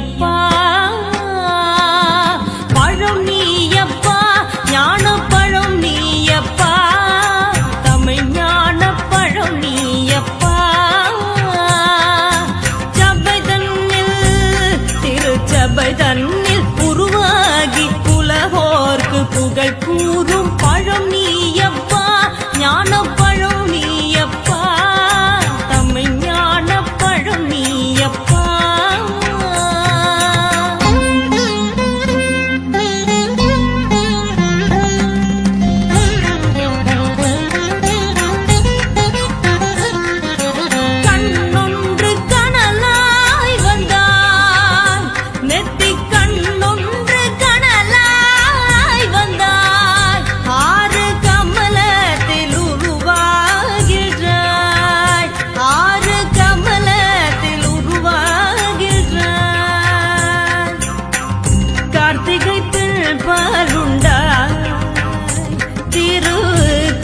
நீயப்பா, பழம் நீயப்பா, ஞான பழம் நீயப்பா, தமிழ் ஞான பழம் நீயப்பா. சபை தன்னில் திருச்சபை தன்னில் உருவாகி உலகோர்க்கு புகழ் கூறும் பழம் நீயப்பா, ஞான பழம் நீயப்பா, தமிழ் ஞான பழம் நீயப்பா. கண்ணொன்று கனலாய் வந்தாய், நெத்தி கண்ணொன்று கனலாய் வந்தாய், ஆறு கமலத்தில் உருவாகின்றாய், ஆறு கமலத்தில் உருவாகின்றாய். கார்த்திகை பெண் பாலுண்டாய், திரு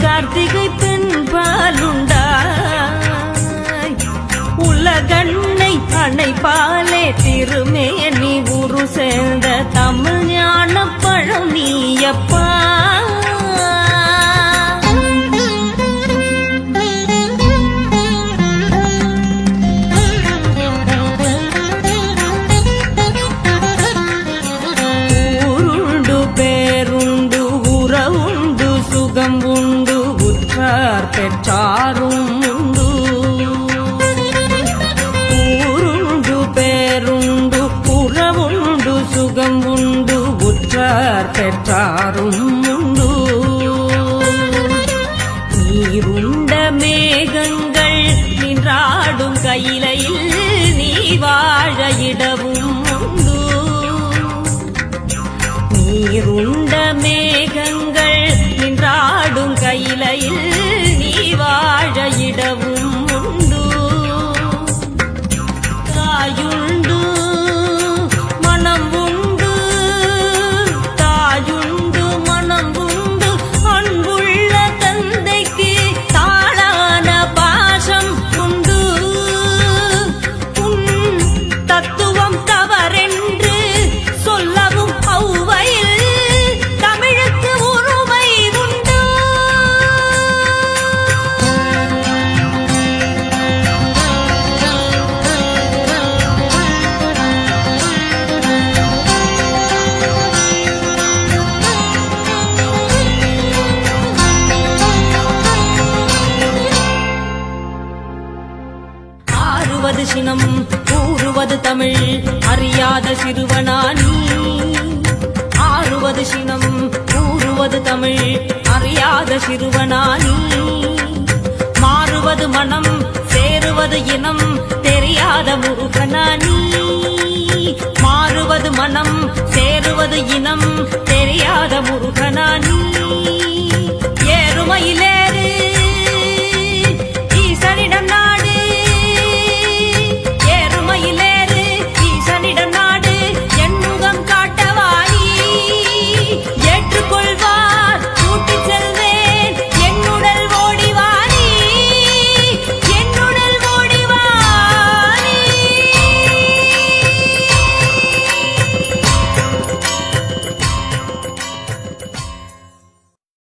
கார்த்திகை பெண் பாலுண்டாய், உலகண்ணை அணைப்பாலே திருமேனி உரு சேர்ந்த தமிழ் ஞான பழம் நீயப்பா. ஊருண்டு பேருண்டு உறவுண்டு சுகம் உண்டு உற்றார் பெற்றாரும் உண்டு. ஊருண்டு பேருண்டு உறவுண்டு சுகம் உண்டு உற்றார் பெற்றாரும் உண்டு. நீருண்ட மேகங்கள் நின்றாடும் கையிலையில் நீ வாழ இடவும் உண்டு. நீருண்ட மேகங்கள் நின்றாடும் கையிலையில் நீ வாழ இடவும் உண்டு. தாயுண்டு மனம் உண்டு, தாயுண்டு மனம் உண்டு, அன்புள்ள தந்தைக்கு தாளான பாசம் உண்டு. உன் தத்துவம் தவறென்று சொல்லவும் ஔவையில் தமிழுக்கு உரிமை உண்டு. ஆறுவது சினம் கூறுவது தமிழ் அறியாத சிறுவனானி. ஆறுவது சினம் கூறுவது தமிழ் அறியாத சிறுவனானி. மாறுவது மனம் சேருவது இனம் தெரியாத முருகனானி. மாறுவது மனம் சேருவது இனம் தெரியாத முருகனானி.